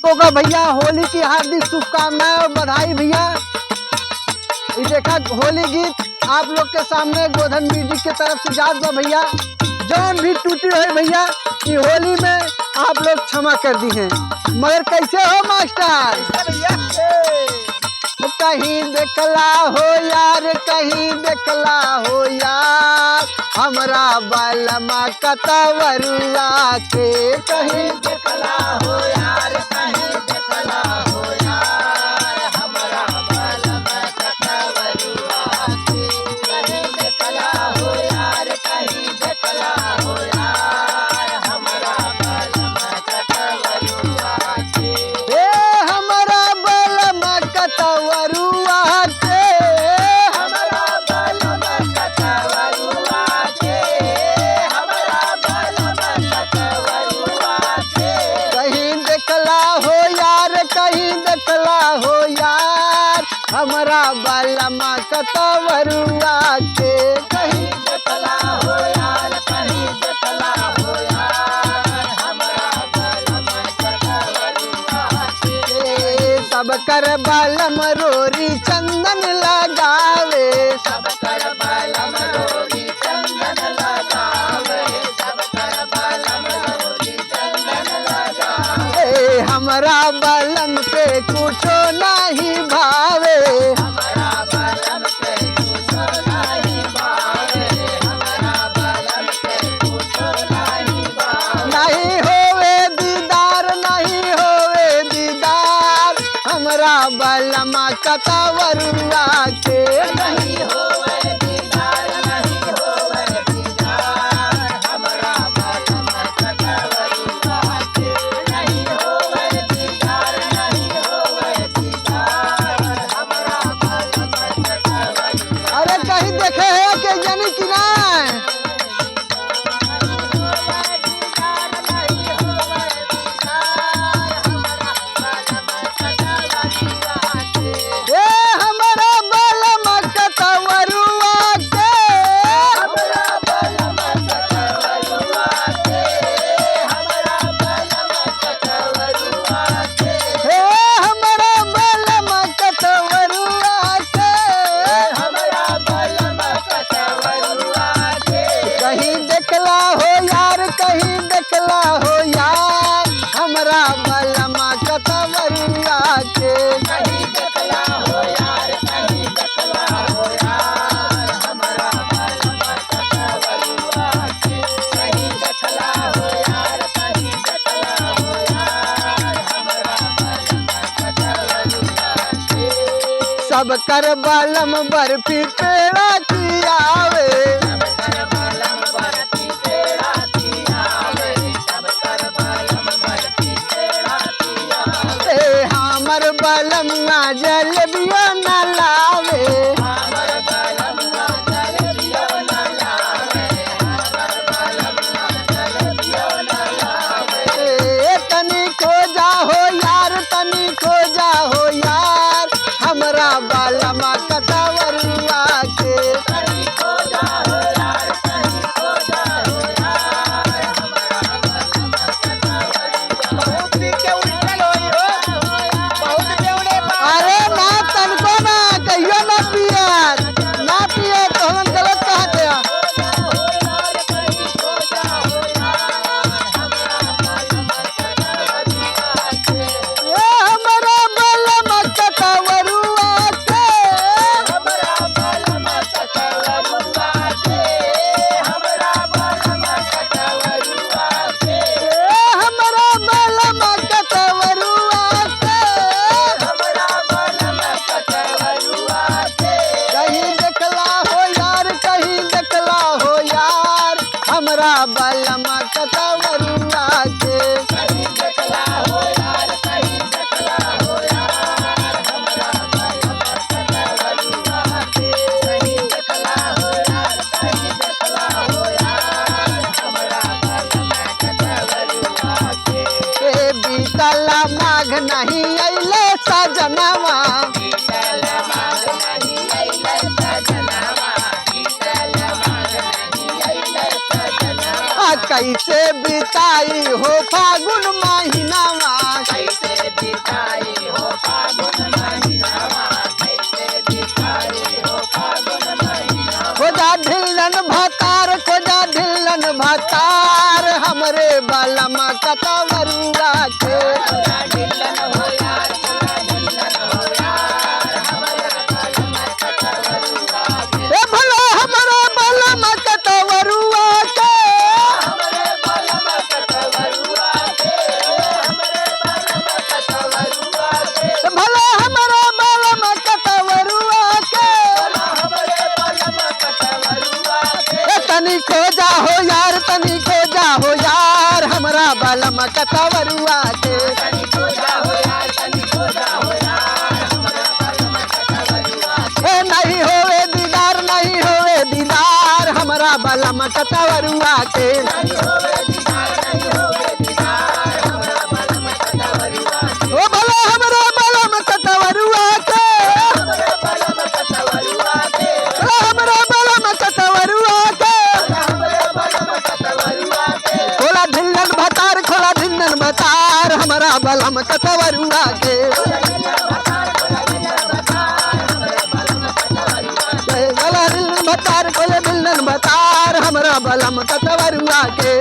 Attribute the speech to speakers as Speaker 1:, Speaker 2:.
Speaker 1: होगा भैया होली की हार्दिक शुभकामनाएं और बधाई भैया। ये देखा होली गीत आप लोग के सामने गोधन म्यूजिक की तरफ से जात बा भैया। जौन भी टूटी हुई भैया कि होली में आप लोग क्षमा कर दी हैं, मगर कैसे हो मास्टर भैया? कहीं देखला हो यार, कहीं देखला हो यार, हमरा बालमा कतवरुआ के। कहीं देखला हो यार, कहीं देखला हो यार, हमरा बालमा कतवरुआ के। कहीं देखला हो यार, कहीं देखला हो यार, हमरा बालमा कतवरुआ के। ए हमरा बालमा कतवरुआ के, हमरा बालमा कतवरुआ के, हमरा बालमा कतवरुआ के। कहीं देखला हो यार, कहीं देखला हो यार, हमरा बालमा कतवरुआ के। कहीं देखला हो यार, कहीं देखला हो यार, हमरा बालमा कतवरुआ के। सब कर बालम रोरी चंदन लगावे, सब कर बालम रोरी चंदन लगावे, सब कर बालम रोरी चंदन लगावे। हमरा बालम पे कुछो नहीं भावे, हमरा बालम पे कुछो नहीं भावे, हमरा बालम पे कुछो नहीं भावे। नहीं होवे दीदार, नहीं होवे दीदार, हमरा बालमा कतवरुआ के। नहीं होवे दीदार, नहीं होवे दीदार, हमरा बालमा कतवरुआ के। नहीं होवे दीदार, नहीं होवे दीदार, हमरा बालमा कतवरुआ। अरे कहीं देखे है के जानी कि ना? ए हमरा बालमा कतवरुआ के, हमरा बालमा कतवरुआ के, हमरा बालमा कतवरुआ के। हे हमरा बालमा कतवरुआ के, हमरा बालमा कतवरुआ के। कहीं देखला हो यार, कहीं देखला हो यार, हमरा बालमा कतवरुआ के। कहीं देखला हो यार, कहीं देखला हो यार, हमरा बालमा कतवरुआ के। कहीं देखला हो यार, कहीं देखला हो यार, हमरा बालमा कतवरुआ के। सब कर बालम बर्फी पेड़ा खियावे, सब कर बालम बर्फी पेड़ा खियावे, सब कर बालम बर्फी पेड़ा खियावे। हमर बालम जलेबियो न लावे, हमर बालम जलेबियो न लावे, हमर बालम जलेबियो न लावे। तनी खो जा हो यार, तनी खो जा हो यार, हमरा बालमा कतवरुआ के। तनी खो जा हो यार, तनी खो जा हो यार, हमरा बालमा कतवरुआ। बहुत पी के उठल होई हो, बहुत बेवड़े बा। अरे ना तनको ना कहियो ना पिए, ना पिए तो हम गलत कहते हैं। ए हमरा बालमा कतवरुआ के, हमरा बालमा कतवरुआ के, हमरा बालमा कतवरुआ के। ए हमरा बालमा कतवरुआ के, हमरा बालमा कतवरुआ के। कहीं देखला हो यार, कहीं देखला हो यार, हमरा बालमा कतवरुआ के। कहीं देखला हो यार, कहीं देखला हो यार, हमरा बालमा कतवरुआ के। कहीं देखला हो यार, कहीं देखला हो यार, हमरा बालमा कतवरुआ के। ए बीतला माघ नहीं अइले सजनवा, बीतला माघ नहीं अइले सजनवा, बीतला माघ नहीं अइले सजनवा। कैसे बिताई हो फागुन महीनावा, कैसे हमरे बलम कतवरुआ के ए भला हमरे बलम कतवरुआ के भला हमरे बलम कतवरुआ के तनी को जाहो यार तनी को जाहो यार हमरा बलम कतवरुआ के ए नहीं होवे दीदार नहीं होवे दीदार हमरा बलम कतवरुआ के ओ भला हमरा बलम कतवरुआ के भला हमरा बलम कतवरुआ के खोला धिल्लन भतार हमरा बलम कतवरुआ के भला धिल्लन भतार खोले धिल्लन भतार हमरा बलम कतवरुआ के